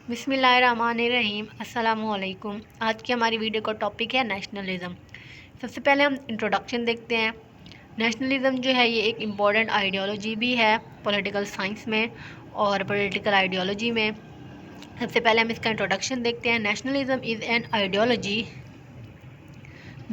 बिस्मिल्लाहिर्रहमानिर्रहीम अस्सलामुअलैकुम। आज की हमारी वीडियो का टॉपिक है नेशनलिज़म। सबसे पहले हम इंट्रोडक्शन देखते हैं। नेशनलिज़म जो है ये एक इम्पॉर्टेंट आइडियोलॉजी भी है पॉलिटिकल साइंस में और पॉलिटिकल आइडियोलॉजी में। सबसे पहले हम इसका इंट्रोडक्शन देखते हैं। Nationalism is an ideology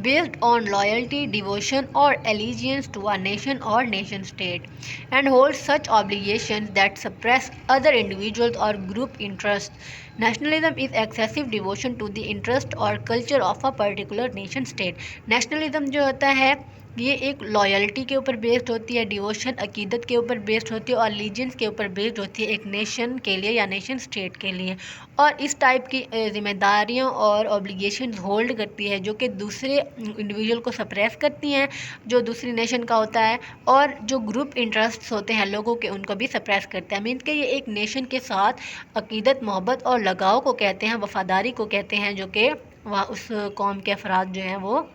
based on loyalty, devotion, or allegiance to a nation or nation state, and holds such obligations that suppress other individuals or group interests. Nationalism is excessive devotion to the interest or culture of a particular nation state. Nationalism जो होता है ये एक loyalty के ऊपर based होती है, devotion अकीदत के ऊपर बेस्ड होती है और लीजेंस के ऊपर बेस्ड होती है एक नेशन के लिए या नेशन स्टेट के लिए। और इस टाइप की जिम्मेदारियों और ऑब्लिगेशंस होल्ड करती है जो कि दूसरे इंडिविजुअल को सप्रेस करती हैं जो दूसरी नेशन का होता है, और जो ग्रुप इंटरेस्ट्स होते हैं लोगों के उनको भी सप्रेस करते हैं। मीन्स कि ये एक नेशन के साथ अकीदत, मोहब्बत और लगाव को कहते हैं, वफादारी को कहते हैं, जो कि वहाँ उस कौम के अफराद जो हैं वो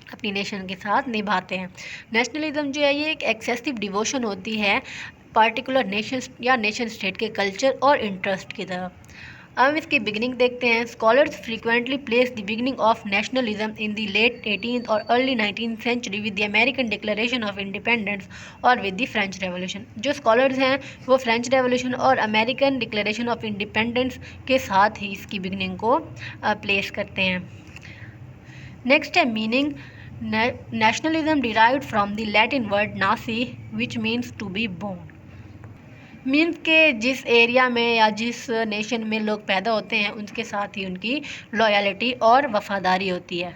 अपनी नेशन के साथ निभाते हैं। नेशनलिज्म जो है ये एक एक्सेसिव डिवोशन होती है पार्टिकुलर नेशन या नेशन स्टेट के कल्चर और इंटरेस्ट की तरफ। अब हम इसकी बिगिनिंग देखते हैं। Scholars frequently place the beginning of nationalism in the late 18th और early 19th century with the American Declaration of Independence और विद द फ्रेंच रेवोल्यूशन। जो स्कॉलर्स हैं वो फ्रेंच रेवोल्यूशन और अमेरिकन डिक्लेरेशन ऑफ इंडिपेंडेंस के साथ ही इसकी beginning को प्लेस करते हैं। नेक्स्ट है meaning. Nationalism derived from the Latin word nasci which means to be born. Means के जिस एरिया में या जिस नेशन में लोग पैदा होते हैं उनके साथ ही उनकी लॉयल्टी और वफादारी होती है।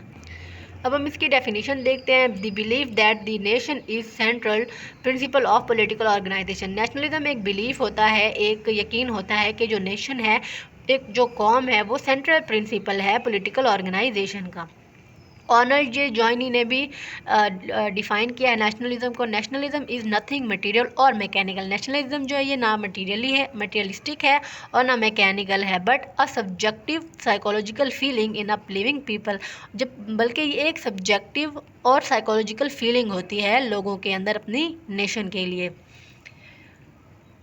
अब हम इसकी डेफिनेशन देखते हैं। The belief that the nation is central principle of political organisation. Nationalism एक बिलीफ होता है, एक यकीन होता है कि जो नेशन है, एक जो कौम है, वो सेंट्रल प्रिंसिपल है पॉलिटिकल ऑर्गेनाइजेशन का। ऑनर जे जॉइनी ने भी डिफ़ाइन किया है नेशनलिज्म को। नेशनलिज्म इज़ नथिंग मटेरियल और मैकेनिकल। नेशनलिज्म जो है ये ना मटीरियली है, मटेरियलिस्टिक है और ना मैकेनिकल है, but a subjective psychological feeling in a living people. जब बल्कि ये एक सब्जेक्टिव और साइकोलॉजिकल फीलिंग होती है लोगों के अंदर अपनी नेशन के लिए।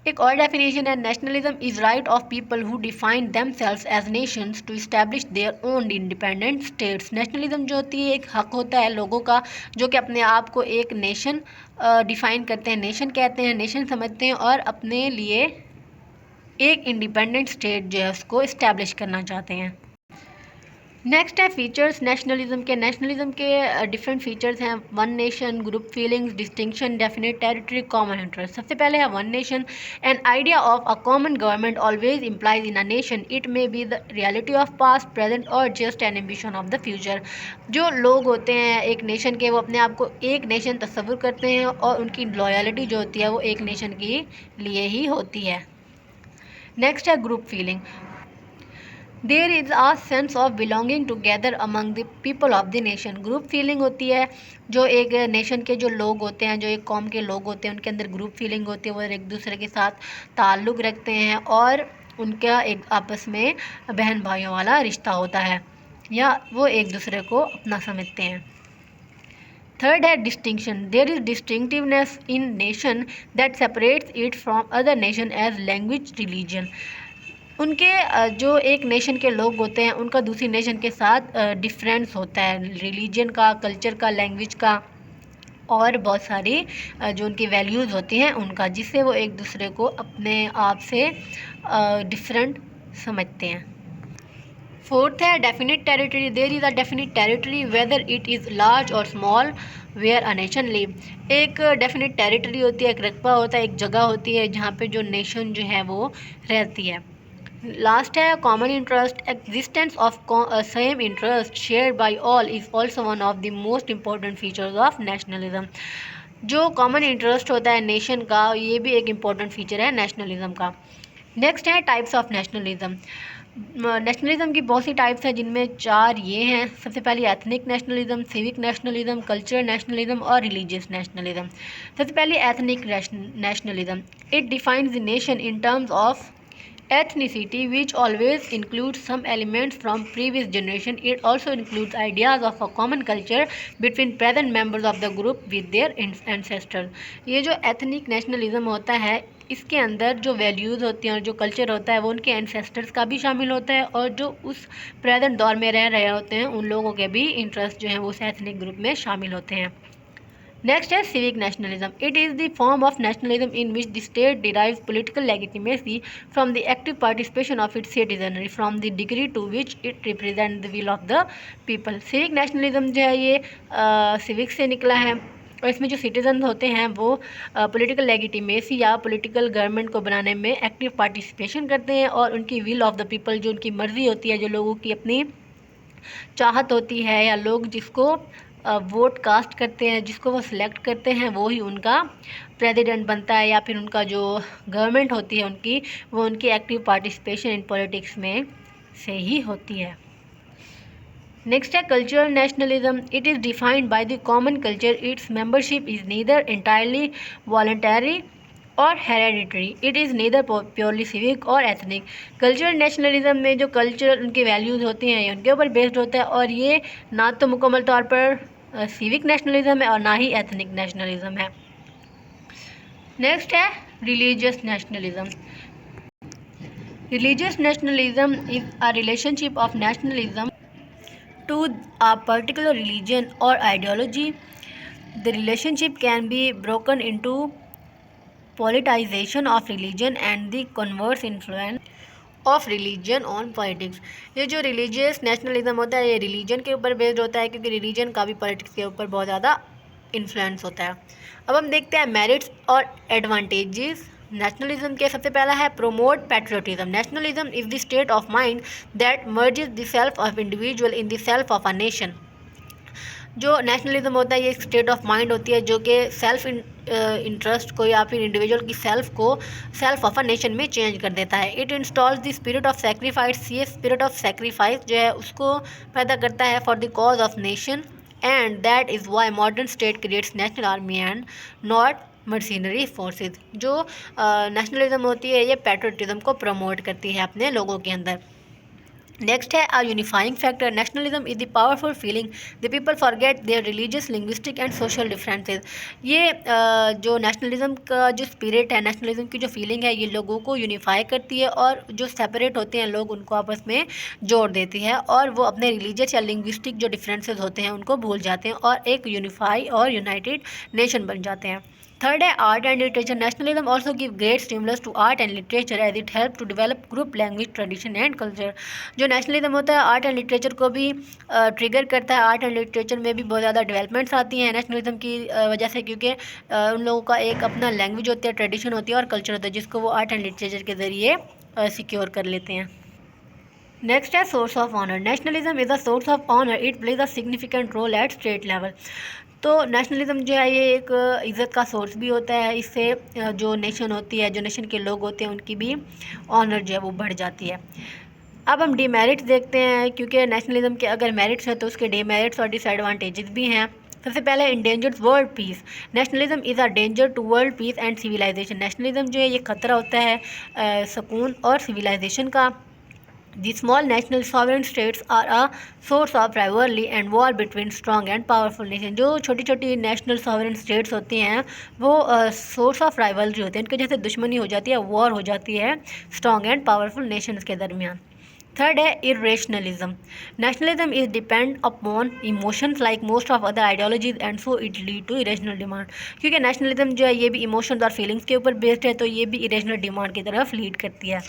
एक और डेफिनेशन है। Nationalism is right of people who define themselves as nations to establish their own independent states. Nationalism जो होती है एक हक होता है लोगों का जो कि अपने आप को एक नेशन डिफ़ाइन करते हैं, नेशन कहते हैं, नेशन समझते हैं और अपने लिए एक इंडिपेंडेंट स्टेट जो है उसको इस्टेब्लिश करना चाहते हैं। नेक्स्ट है फीचर्स नेशनलिज्म के। नेशनलिज्म के डिफरेंट फीचर्स हैं। One nation, group feelings, distinction, definite territory, common interest. सबसे पहले है one nation. An idea of a common government always implies in a nation. It may be the reality of past, present और just an ambition of the future. जो लोग होते हैं एक nation के वो अपने आप को एक नेशन तस्वुर करते हैं और उनकी लॉयल्टी जो होती है वो एक नेशन के लिए ही होती है। नेक्स्ट है group feeling. There is a sense of belonging together among the people of the nation. Group feeling होती है जो एक नेशन के जो लोग होते हैं, जो एक कौम के लोग होते हैं, उनके अंदर ग्रुप फीलिंग होती है। वो एक दूसरे के साथ ताल्लुक़ रखते हैं और उनका एक आपस में बहन भाइयों वाला रिश्ता होता है या वो एक दूसरे को अपना समझते हैं। थर्ड है distinction. There is distinctiveness in nation that separates it from other nation as language, religion. उनके जो एक नेशन के लोग होते हैं उनका दूसरी नेशन के साथ डिफरेंस होता है, रिलीजन का, कल्चर का, लैंग्वेज का और बहुत सारी जो उनकी वैल्यूज़ होती हैं उनका, जिससे वो एक दूसरे को अपने आप से डिफरेंट समझते हैं। फोर्थ है definite territory. There is a definite territory whether it is large और small where a nation live. एक डेफिनिट टेरिटरी होती है, एक रकबा होता है, एक जगह होती है जहाँ पे जो नेशन जो है वो रहती है। लास्ट है common interest. Existence of same interest share by all is also one of the most important features of nationalism. जो कॉमन इंटरेस्ट होता है नेशन का ये भी एक इम्पॉर्टेंट फीचर है नेशनलिज्म का। नेक्स्ट है टाइप्स ऑफ नेशनलिज्म। नेशनलिज्म की बहुत सी टाइप्स हैं जिनमें चार ये हैं। सबसे पहले ethnic nationalism, civic nationalism, cultural nationalism और रिलीजियस नेशनलिज्म। सबसे पहले ethnic nationalism. It defines the nation in terms of ethnicity, which always includes some elements from previous generation. It also includes ideas of a common culture between present members of the group with their ancestors. ये जो ethnic nationalism होता है इसके अंदर जो values होती हैं और जो कल्चर होता है वो उनके एंसेस्टर्स का भी शामिल होता है, और जो उस प्रेजेंट दौर में रह रहे होते हैं उन लोगों के भी इंटरेस्ट जो हैं वो उस एथनिक ग्रुप में शामिल होते हैं। नेक्स्ट है civic nationalism. It is the form of nationalism in which the state derives political legitimacy from the active participation of its citizenry from the degree to which it represent the will of the people. Civic nationalism जो है ये civic से निकला है, और इसमें जो citizen होते हैं वो पॉलिटिकल लेजिटिमेसी या पॉलिटिकल गवर्नमेंट को बनाने में एक्टिव पार्टिसिपेशन करते हैं, और उनकी विल ऑफ द पीपल, जो उनकी मर्ज़ी होती है, जो लोगों की अपनी चाहत होती है, या लोग जिसको वोट कास्ट करते हैं, जिसको वो सिलेक्ट करते हैं, वो ही उनका प्रेसिडेंट बनता है, या फिर उनका जो गवर्नमेंट होती है उनकी, वो उनकी एक्टिव पार्टिसिपेशन इन पॉलिटिक्स में से ही होती है। नेक्स्ट है cultural nationalism. It is defined by the common culture. Its membership is neither entirely voluntary और hereditary. It is neither purely civic और एथनिक। कल्चरल नेशनलिज्म में जो कल्चरल उनके वैल्यूज़ होते हैं ये उनके ऊपर बेस्ड होता है, और ये ना तो मुकम्मल तौर पर सिविक नेशनलिज्म है और ना ही एथनिक नेशनलिज्म है। नेक्स्ट है religious nationalism. Religious nationalism is a relationship of nationalism to a particular religion or ideology. The relationship can be broken into politicization of religion and the converse influence of religion on politics. ये जो religious nationalism होता है ये religion के ऊपर based होता है, क्योंकि रिलीजन का भी पॉलिटिक्स के ऊपर बहुत ज़्यादा इन्फ्लुएंस होता है। अब हम देखते हैं मेरिट्स और एडवांटेजेस नेशनलिज्म के। सबसे पहला है promote patriotism. Nationalism is the state of mind that merges the self of individual in the self of a nation. जो नेशनलिज्म होता है ये एक स्टेट ऑफ माइंड होती है जो कि सेल्फ इंटरेस्ट को या फिर इंडिविजुअल की सेल्फ को सेल्फ ऑफ अ नेशन में चेंज कर देता है। It installs the spirit of sacrifice. ये स्पिरिट ऑफ सेक्रीफाइस जो है उसको पैदा करता है for the cause of nation, and that is why modern state creates national army and not mercenary forces. जो नेशनलिज्म होती है ये पैट्रियोटिज्म को प्रमोट करती है अपने लोगों के अंदर। नेक्स्ट है a unifying factor. Nationalism is the powerful feeling the people forget their religious linguistic and social differences. ये जो नेशनलिज्म का जो स्पिरिट है, नेशनलिज्म की जो फीलिंग है, ये लोगों को यूनिफाई करती है, और जो सेपरेट होते हैं लोग उनको आपस में जोड़ देती है, और वो अपने रिलीजियस या लिंग्विस्टिक जो डिफरेंसेस होते हैं उनको भूल जाते हैं और एक यूनिफाई और यूनाइटेड नेशन बन जाते हैं। थर्ड है art and literature. Nationalism also give great stimulus to art and literature as it help to develop group language tradition and culture. जो नेशनलिज्म होता है आर्ट एंड लिटरेचर को भी ट्रिगर करता है। आर्ट एंड लिटरेचर में भी बहुत ज़्यादा डेवलपमेंट्स आती हैं नेशनलिज्म की वजह से, क्योंकि उन लोगों का एक अपना लैंग्वेज होती है, ट्रेडिशन होती है और कल्चर होता है, जिसको वो आर्ट एंड लिटरेचर के ज़रिए सिक्योर कर लेते हैं। नेक्स्ट है source of honour. Nationalism is a source of honour. It plays a significant role at state level. तो नेशनलिज्म जो है ये एक इज़्ज़त का सोर्स भी होता है। इससे जो नेशन होती है, जो नेशन के लोग होते हैं, उनकी भी ऑनर जो है वो बढ़ जाती है। अब हम डीमेरिट्स देखते हैं, क्योंकि नेशनलिज्म के अगर मेरिट्स हैं तो उसके डीमेरिट्स और डिसएडवांटेजेस भी हैं। सबसे पहले endangered world peace. Nationalism is a danger to world peace and civilisation. Nationalism जो है ये ख़तरा होता है सुकून और सिविलाइजेशन का। The small national sovereign states are a source of rivalry and war between strong and powerful nations. जो छोटी छोटी नेशनल सॉवरेन स्टेट्स होती हैं वो सोर्स ऑफ राइवलरी होते हैं, उनके जैसे दुश्मनी हो जाती है, वॉर हो जाती है स्ट्रॉन्ग एंड पावरफुल नेशंस के दरमियान। थर्ड है irrationalism. Nationalism is depend upon emotions like most of other ideologies and so it lead to irrational demand. क्योंकि नेशनलिज्म जो है ये भी इमोशंस और फीलिंग्स के ऊपर बेस्ड है, तो ये भी इरेशनल डिमांड की तरफ लीड करती है।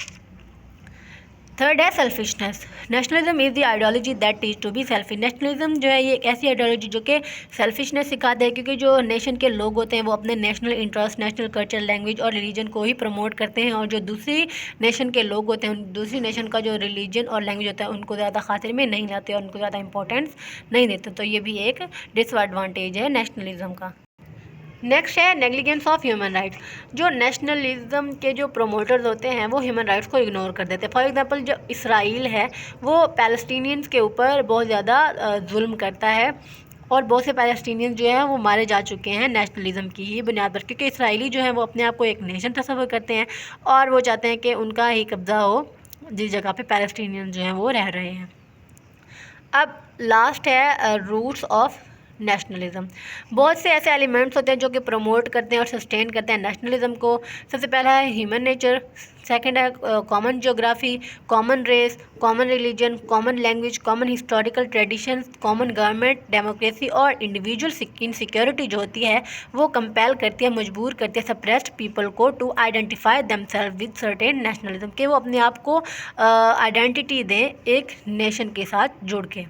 थर्ड है selfishness. Nationalism is the ideology that teach to be selfish. Nationalism जो है ये एक ऐसी आइडियोलॉजी जो कि सेल्फिशनेस सिखाते हैं, क्योंकि जो नेशन के लोग होते हैं वो अपने national interest, national culture, language और रिलीजन को ही प्रमोट करते हैं, और जो दूसरी नेशन के लोग होते हैं, दूसरी नेशन का जो रिलीजन और लैंग्वेज होता है उनको ज़्यादा खातिर में नहीं लाते और उनको ज़्यादा इंपॉर्टेंस नहीं देते। तो ये भी एक डिसएडवांटेज है नेशनलिज्म का। नेक्स्ट है नेग्लिजेंस ऑफ ह्यूमन राइट्स। जो नेशनलिज्म के जो प्रोमोटर्स होते हैं वो ह्यूमन राइट्स को इग्नोर कर देते हैं। फॉर एग्जांपल जो इसराइल है वो पैलेस्टीनियंस के ऊपर बहुत ज़्यादा जुल्म करता है, और बहुत से पैलेस्टीनियंस जो हैं वो मारे जा चुके हैं नेशनलिज्म की ही बुनियाद पर, क्योंकि इसराइली जो है वो अपने आप को एक नेशन तस्वर करते हैं और वो चाहते हैं कि उनका ही कब्ज़ा हो जिस जगह पे पैलेस्टीनियंस जो हैं वो रह रहे हैं। अब लास्ट है रूट्स ऑफ नेशनलिज्म। बहुत से ऐसे एलिमेंट्स होते हैं जो कि प्रमोट करते हैं और सस्टेन करते हैं नेशनलिज्म को। सबसे पहला है ह्यूमन नेचर, सेकंड है common geography, common race, common religion, common language, common historical traditions, common government, democracy और इंडिविजुअल इनसिक्योरिटी जो होती है वो कंपेल करती है, मजबूर करती है सप्रेस्ड पीपल को to identify themself with certain nationalism, कि वो अपने आप को आइडेंटिटी दें एक नेशन के साथ जुड़ के।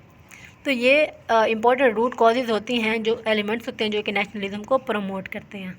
तो ये इंपॉर्टेंट रूट कॉजेज़ होती हैं, जो एलिमेंट्स होते हैं जो कि नेशनलिज्म को प्रमोट करते हैं।